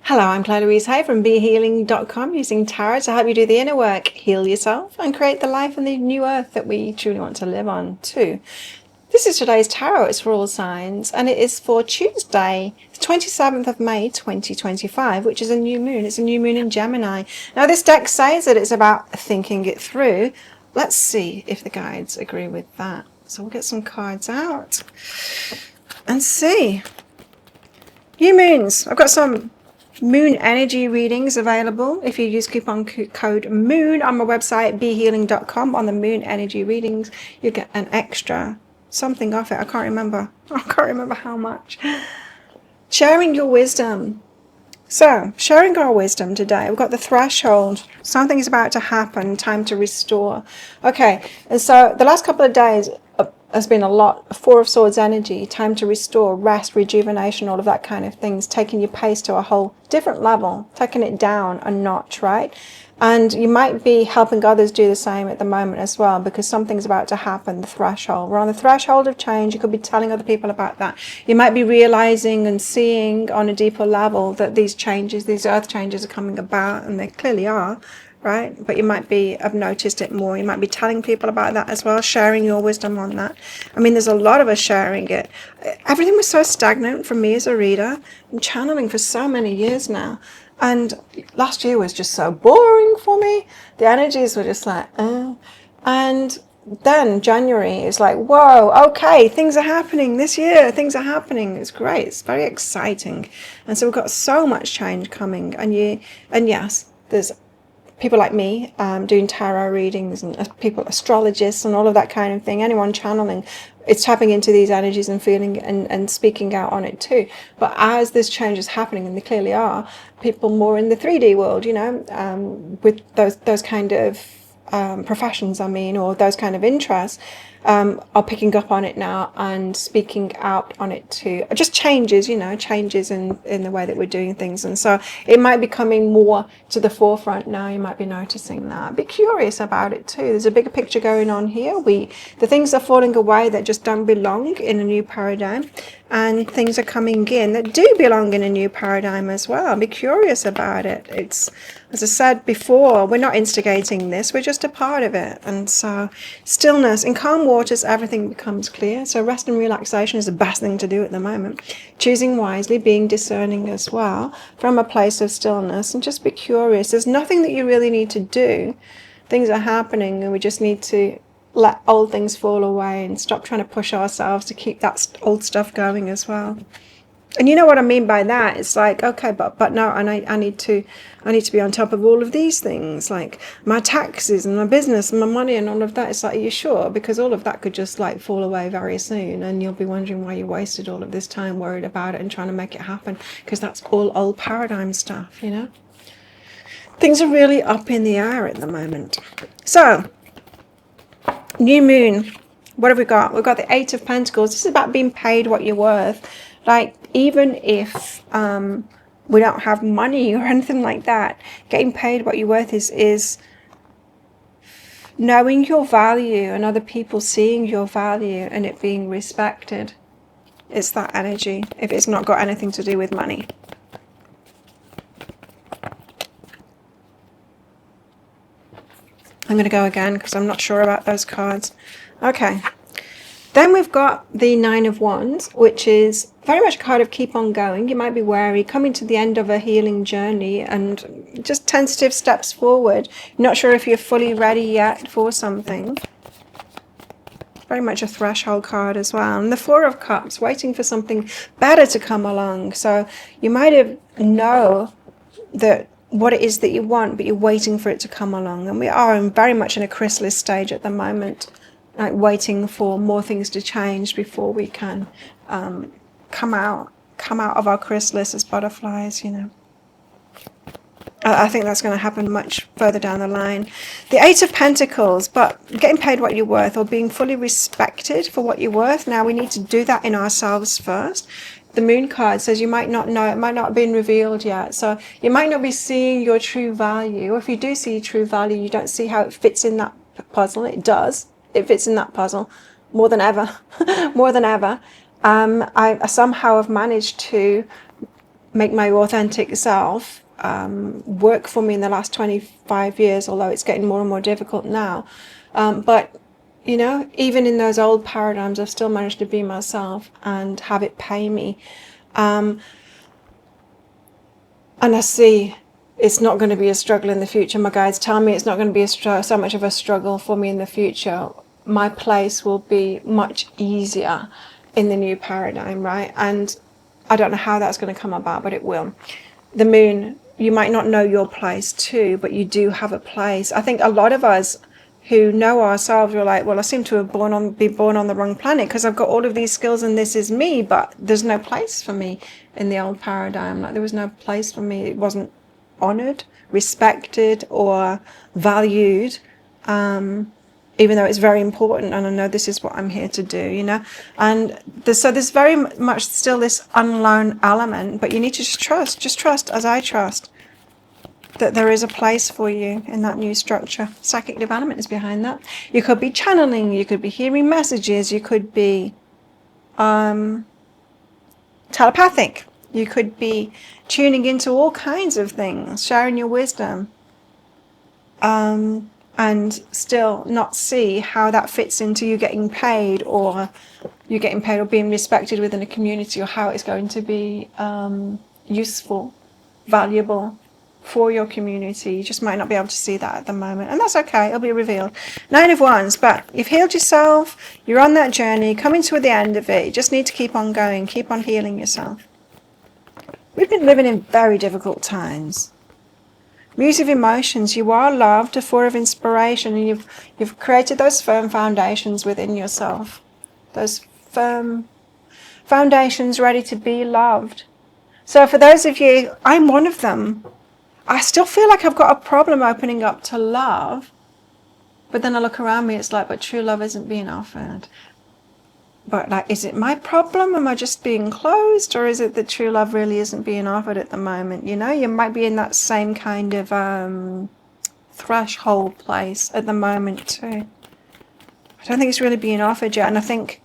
Hello, I'm Claire Louise Hay from BeHealing.com, using tarot to help you do the inner work, heal yourself, and create the life and the new earth that we truly want to live on too. This is today's tarot. It's for all signs, and it is for Tuesday, the 27th of May 2025, which is a new moon. It's a new moon in Gemini. Now, this deck says that it's about thinking it through. Let's see if the guides agree with that. So we'll get some cards out and see. New moons. I've got some moon energy readings available if you use coupon code MOON on my website behealing.com. On the moon energy readings you get an extra something off it. I can't remember how much. Sharing your wisdom. So sharing our wisdom today, we've got the threshold. Something is about to happen, time to restore. Okay, and so the last couple of days has been a lot. Four of Swords energy, time to restore, rest, rejuvenation, all of that kind of things, taking your pace to a whole different level, taking it down a notch, right? And you might be helping others do the same at the moment as well, because something's about to happen, the threshold. We're on the threshold of change. You could be telling other people about that. You might be realizing and seeing on a deeper level that these changes, these earth changes are coming about, and they clearly are, right? But you might have noticed it more. You might be telling people about that as well, sharing your wisdom on that. I mean, there's a lot of us sharing it. Everything was so stagnant for me as a reader. I'm channeling for so many years now. And last year was just so boring for me. The energies were just like, And then January is like, whoa, okay, things are happening this year. Things are happening. It's great. It's very exciting. And so we've got so much change coming. And yes, there's people like me doing tarot readings, and people, astrologists, and all of that kind of thing. Anyone channeling, it's tapping into these energies and feeling and speaking out on it too. But as this change is happening, and they clearly are, people more in the 3D world, you know, with those kind of professions, or those kind of interests, are picking up on it now and speaking out on it too. Just changes, changes in the way that we're doing things. And so it might be coming more to the forefront now. You might be noticing that. Be curious about it too. There's a bigger picture going on here. The things are falling away that just don't belong in a new paradigm, and things are coming in that do belong in a new paradigm as well. Be curious about it. It's, as I said before, we're not instigating this, we're just a part of it. And so stillness, in calm waters, everything becomes clear. So rest and relaxation is the best thing to do at the moment. Choosing wisely, being discerning as well, from a place of stillness, and just be curious. There's nothing that you really need to do. Things are happening, and we just need to let old things fall away and stop trying to push ourselves to keep that old stuff going as well. And you know what I mean by that? It's like, okay, but no, I need to be on top of all of these things, like my taxes and my business and my money and all of that. It's like, are you sure? Because all of that could just like fall away very soon, and you'll be wondering why you wasted all of this time worried about it and trying to make it happen, because that's all old paradigm stuff, you know? Things are really up in the air at the moment. So, new moon. What have we got? We've got the Eight of Pentacles. This is about being paid what you're worth. Like, even if we don't have money or anything like that, getting paid what you're worth is knowing your value and other people seeing your value and it being respected. It's that energy, if it's not got anything to do with money. I'm going to go again because I'm not sure about those cards. Okay. Then we've got the Nine of Wands, which is very much a card of keep on going. You might be wary, coming to the end of a healing journey and just tentative steps forward. Not sure if you're fully ready yet for something. Very much a threshold card as well. And the Four of Cups, waiting for something better to come along. So you might have know that what it is that you want, but you're waiting for it to come along. And we are very much in a chrysalis stage at the moment, like waiting for more things to change before we can come out of our chrysalis as butterflies, you know. I think that's going to happen much further down the line. The Eight of Pentacles, but getting paid what you're worth, or being fully respected for what you're worth. Now we need to do that in ourselves first. The Moon card says you might not know, it might not have been revealed yet. So you might not be seeing your true value. Or if you do see true value, you don't see how it fits in that puzzle. It does. It fits in that puzzle more than ever. More than ever. I somehow have managed to make my authentic self work for me in the last 25 years, although it's getting more and more difficult now. But, you know, even in those old paradigms, I've still managed to be myself and have it pay me. And I see it's not going to be a struggle in the future. My guides tell me it's not going to be so much of a struggle for me in the future. My place will be much easier in the new paradigm, right? And I don't know how that's going to come about, but it will. The moon, you might not know your place too, but you do have a place. I think a lot of us who know ourselves are like, well, I seem to have been born on the wrong planet because I've got all of these skills and this is me, but there's no place for me in the old paradigm. Like there was no place for me. It wasn't honored, respected, or valued. Even though it's very important, and I know this is what I'm here to do, you know. And so there's very much still this unknown element, but you need to just trust as I trust, that there is a place for you in that new structure. Psychic development is behind that. You could be channeling, you could be hearing messages, you could be telepathic, you could be tuning into all kinds of things, sharing your wisdom. And still not see how that fits into you getting paid or being respected within a community, or how it's going to be useful, valuable for your community. You just might not be able to see that at the moment, and that's okay. It'll be revealed. 9 of Wands, but you've healed yourself. You're on that journey, coming to the end of it. You just need to keep on going, keep on healing yourself. We've been living in very difficult times. Muse of Emotions, you are loved, a 4 of Inspiration, and you've created those firm foundations within yourself. Those firm foundations ready to be loved. So for those of you, I'm one of them. I still feel like I've got a problem opening up to love, but then I look around me, it's like, but true love isn't being offered. But like, is it my problem? Am I just being closed? Or is it that true love really isn't being offered at the moment? You know, you might be in that same kind of threshold place at the moment too. I don't think it's really being offered yet. And I think,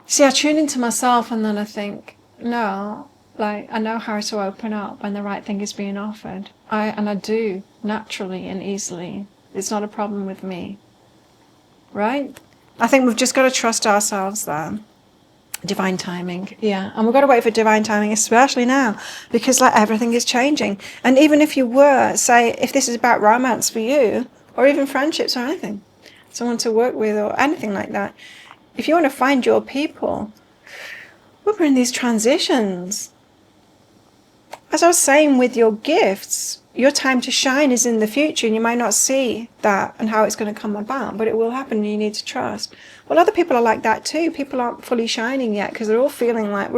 see, I tune into myself and then I think, no, like I know how to open up when the right thing is being offered. I do naturally and easily. It's not a problem with me, right? I think we've just got to trust ourselves there. Divine timing, yeah. And we've got to wait for divine timing, especially now, because like everything is changing. And even if you were, say, if this is about romance for you, or even friendships or anything, someone to work with or anything like that, if you want to find your people, we're in these transitions. As I was saying with your gifts, your time to shine is in the future, and you might not see that and how it's going to come about, but it will happen and you need to trust. Well, other people are like that too. People aren't fully shining yet because we're all feeling like,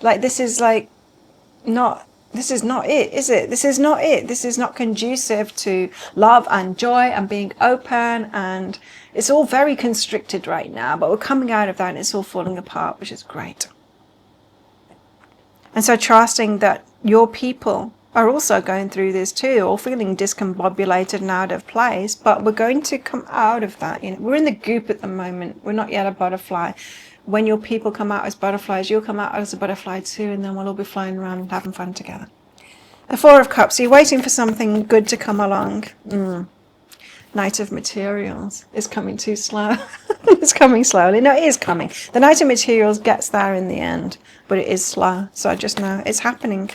like this is like this is not it, is it? This is not it. This is not conducive to love and joy and being open, and it's all very constricted right now, but we're coming out of that and it's all falling apart, which is great. And so trusting that your people are also going through this too, or feeling discombobulated and out of place, but we're going to come out of that. You know, we're in the goop at the moment. We're not yet a butterfly. When your people come out as butterflies, you'll come out as a butterfly too, and then we'll all be flying around and having fun together. The 4 of Cups, you're waiting for something good to come along. Knight of Materials is coming too slow. It's coming slowly. No, it is coming. The Knight of Materials gets there in the end, but it is slow. So I just know it's happening.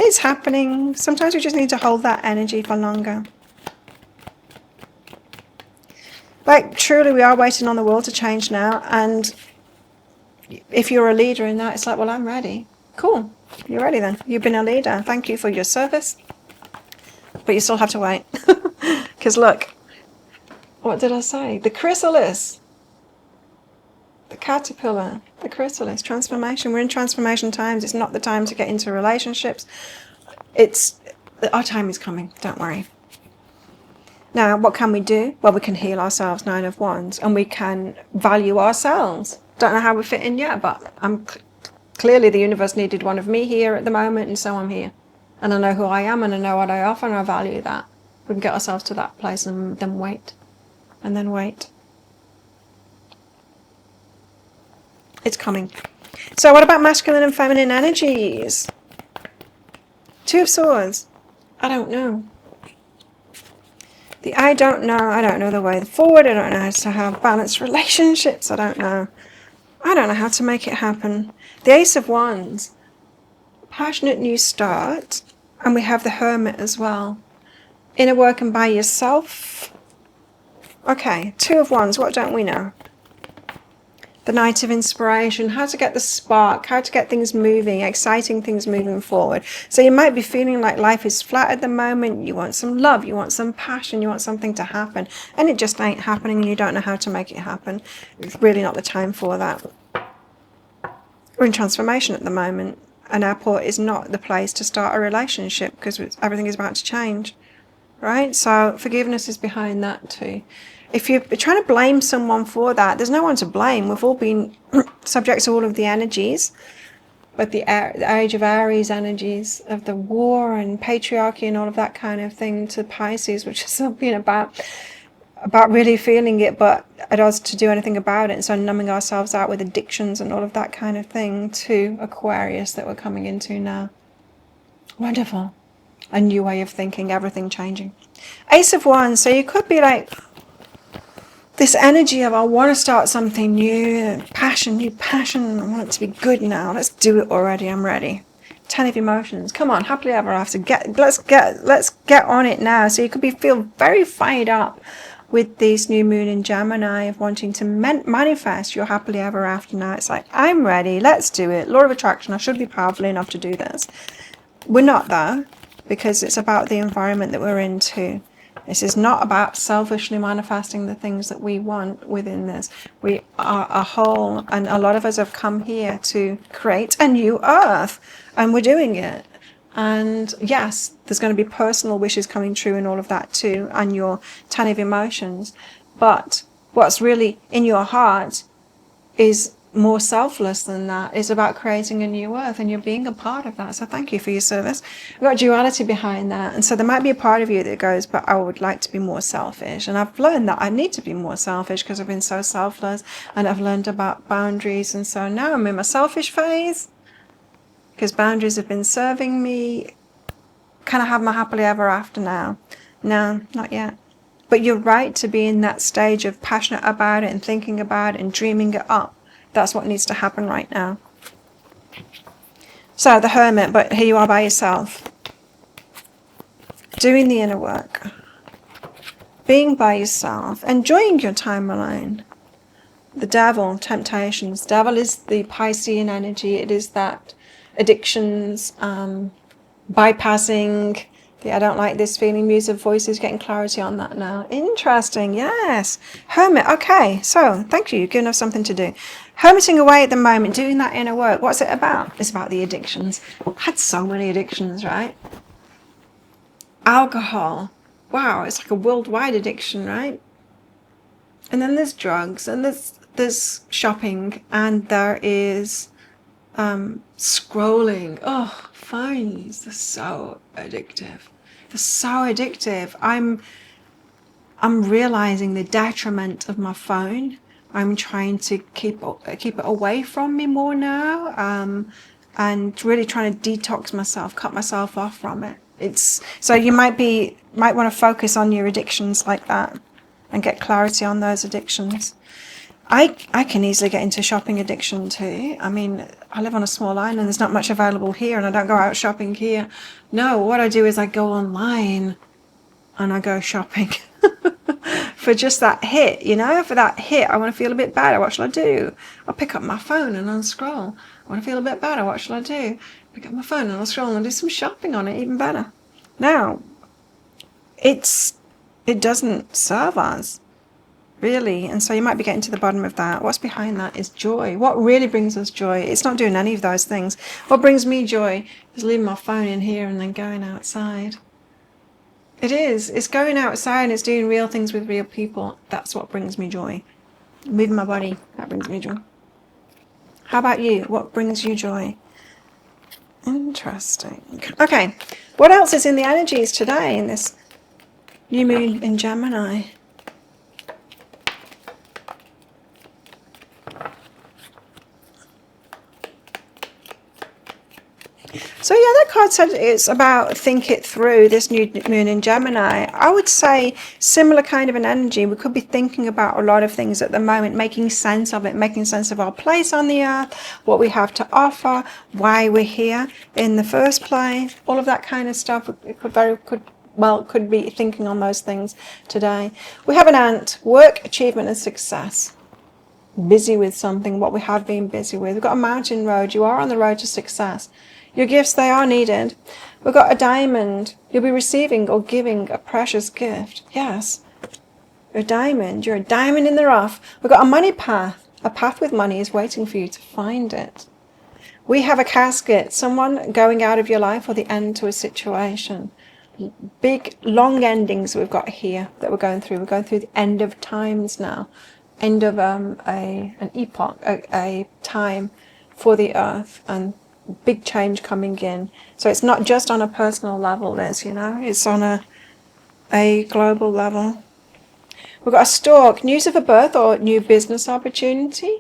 It's happening. Sometimes we just need to hold that energy for longer. Like, truly, we are waiting on the world to change now. And if you're a leader in that, it's like, well, I'm ready. Cool. You're ready then. You've been a leader. Thank you for your service. But you still have to wait. Because look, what did I say? The chrysalis. The caterpillar, the chrysalis, transformation. We're in transformation times. It's not the time to get into relationships. Our time is coming, don't worry. Now, what can we do? Well, we can heal ourselves, 9 of Wands, and we can value ourselves. Don't know how we fit in yet, but clearly the universe needed one of me here at the moment, and so I'm here. And I know who I am, and I know what I offer, and I value that. We can get ourselves to that place and then wait. And then wait. It's coming. So what about masculine and feminine energies? Two of Swords. I don't know. I don't know the way forward. I don't know how to have balanced relationships. I don't know how to make it happen. The Ace of Wands. Passionate new start. And we have the Hermit as well. Inner work and by yourself. Okay, Two of Wands. What don't we know? The Knight of Inspiration, how to get the spark, how to get things moving, exciting things moving forward. So you might be feeling like life is flat at the moment. You want some love, you want some passion, you want something to happen, and it just ain't happening and you don't know how to make it happen. It's really not the time for that. We're in transformation at the moment. An airport is not the place to start a relationship because everything is about to change, right? So forgiveness is behind that too. If you're trying to blame someone for that, there's no one to blame. We've all been subject to all of the energies. But the age of Aries energies, of the war and patriarchy and all of that kind of thing, to Pisces, which is something about really feeling it, but at us to do anything about it. And so numbing ourselves out with addictions and all of that kind of thing, to Aquarius that we're coming into now. Wonderful. A new way of thinking, everything changing. Ace of Wands. So you could be like, this energy of I want to start something new passion, I want it to be good now. Let's do it already. I'm ready. 10 of Emotions. Come on, happily ever after. Let's get on it now. So you could feel very fired up with this new moon in Gemini of wanting to manifest your happily ever after now. It's like, I'm ready. Let's do it. Law of attraction. I should be powerful enough to do this. We're not though, because it's about the environment that we're in too. This is not about selfishly manifesting the things that we want within this. We are a whole, and a lot of us have come here to create a new earth, and we're doing it. And yes, there's going to be personal wishes coming true and all of that too, and your 10 of Emotions. But what's really in your heart is more selfless than that. It's about creating a new earth, and you're being a part of that. So thank you for your service. We've got duality behind that. And so there might be a part of you that goes, but I would like to be more selfish. And I've learned that I need to be more selfish because I've been so selfless, and I've learned about boundaries. And so now I'm in my selfish phase because boundaries have been serving me. Can I have my happily ever after now? No, not yet. But you're right to be in that stage of passionate about it and thinking about it and dreaming it up. That's what needs to happen right now. So the Hermit, but here you are by yourself. Doing the inner work. Being by yourself. Enjoying your time alone. The Devil, temptations. Devil is the Piscean energy. It is that addictions, bypassing. I don't like this feeling. Music voices, getting clarity on that now. Interesting, yes. Hermit, okay. So, thank you. You've given us something to do. Hermiting away at the moment, doing that inner work. What's it about? It's about the addictions. I had so many addictions, right? Alcohol. Wow, it's like a worldwide addiction, right? And then there's drugs, and there's shopping, and there is scrolling. Oh, phones. They're so addictive. They're so addictive. I'm realizing the detriment of my phone. I'm trying to keep it away from me more now, and really trying to detox myself, cut myself off from it. So you might want to focus on your addictions like that and get clarity on those addictions. I can easily get into shopping addiction too. I mean, I live on a small island, there's not much available here, and I don't go out shopping here. No, what I do is I go online and I go shopping for just that hit, for that hit. I want to feel a bit better. What shall I do? I'll pick up my phone and I'll scroll. I want to feel a bit better. What shall I do? Pick up my phone and I'll scroll and do some shopping on it, even better. Now, it doesn't serve us. Really, and so you might be getting to the bottom of that. What's behind that is joy. What really brings us joy? It's not doing any of those things. What brings me joy is leaving my phone in here and then going outside. It is. It's going outside and it's doing real things with real people. That's what brings me joy. Moving my body, that brings me joy. How about you? What brings you joy? Interesting. Okay, what else is in the energies today in this new moon in Gemini? that card said it's about think it through, this new moon in Gemini. I would say similar kind of an energy. We could be thinking about a lot of things at the moment, making sense of it, making sense of our place on the earth, what we have to offer, why we're here in the first place, all of that kind of stuff. It could be thinking on those things today. We have an ant, work, achievement and success. Busy with something, what we have been busy with. We've got a mountain road. You are on the road to success. Your gifts, they are needed. We've got a diamond. You'll be receiving or giving a precious gift. Yes, a diamond. You're a diamond in the rough. We've got a money path. A path with money is waiting for you to find it. We have a casket. Someone going out of your life or the end to a situation. Big, long endings we've got here that we're going through. We're going through the end of times now. End of an epoch, a time for the earth, and big change coming in. So it's not just on a personal level, Liz, it's on a global level. We've got a stork, news of a birth or new business opportunity.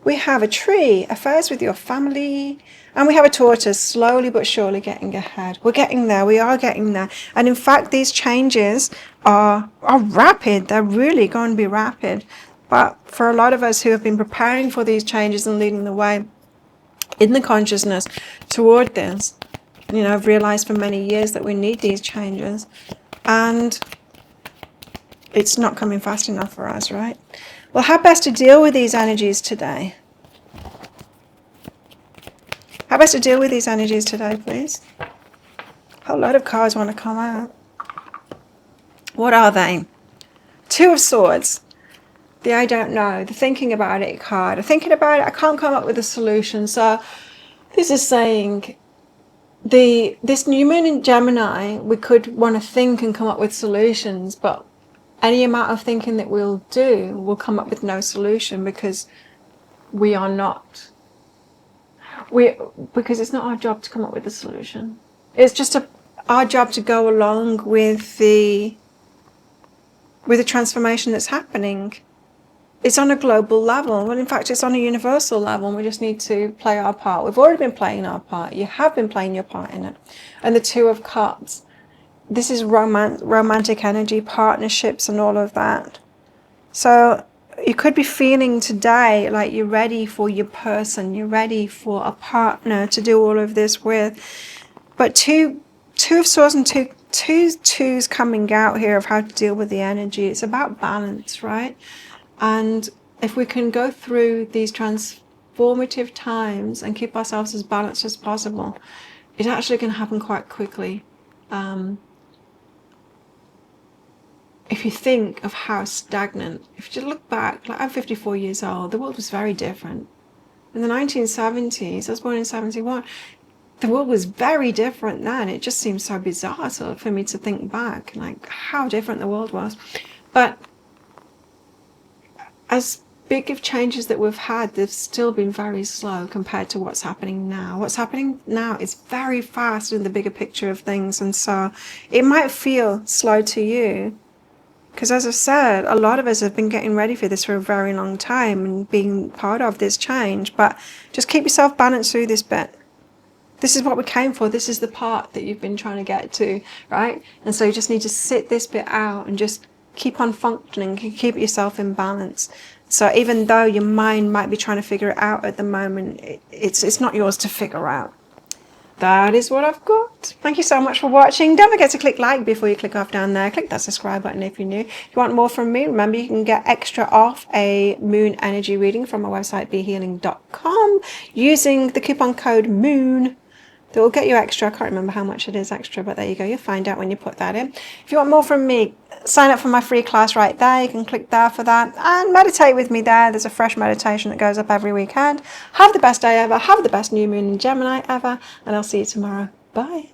We have a tree, affairs with your family. And we have a tortoise, slowly but surely getting ahead. We're getting there. We are getting there. And in fact, these changes are rapid. They're really going to be rapid. But for a lot of us who have been preparing for these changes and leading the way in the consciousness toward this, I've realized for many years that we need these changes. And it's not coming fast enough for us, right? Well, how best to deal with these energies today? How best to deal with these energies today, please? A whole lot of cards want to come out. What are they? Two of Swords. The I don't know. The thinking about it card. Thinking about it, I can't come up with a solution. So this is saying this new moon in Gemini, we could want to think and come up with solutions, but any amount of thinking that we'll do will come up with no solution because we are not. Because it's not our job to come up with a solution. It's just our job to go along with the transformation that's happening. It's on a global level. Well, in fact, it's on a universal level, and we just need to play our part. We've already been playing our part. You have been playing your part in it. And the Two of Cups. This is romantic energy, partnerships, and all of that. So you could be feeling today like you're ready for your person, you're ready for a partner to do all of this with. But two of Swords and two twos coming out here of how to deal with the energy. It's about balance, right? And if we can go through these transformative times and keep ourselves as balanced as possible, it actually can happen quite quickly. If you think of how stagnant, if you look back, like I'm 54 years old, the world was very different. In the 1970s, I was born in 71, the world was very different then. It just seems so bizarre for me to think back, like how different the world was. But as big of changes that we've had, they've still been very slow compared to what's happening now. What's happening now is very fast in the bigger picture of things. And so it might feel slow to you, because as I said, a lot of us have been getting ready for this for a very long time and being part of this change. But just keep yourself balanced through this bit. This is what we came for. This is the part that you've been trying to get to, right? And so you just need to sit this bit out and just keep on functioning, keep yourself in balance. So even though your mind might be trying to figure it out at the moment, it's not yours to figure out. That is what I've got. Thank you so much for watching. Don't forget to click like before you click off down there. Click that subscribe button if you're new. If you want more from me, remember you can get extra off a moon energy reading from my website, behealing.com, using the coupon code MOON. That will get you extra. I can't remember how much it is extra, but there you go. You'll find out when you put that in. If you want more from me, sign up for my free class right there. You can click there for that and meditate with me there. There's a fresh meditation that goes up every weekend. Have the best day ever. Have the best new moon in Gemini ever. And I'll see you tomorrow. Bye.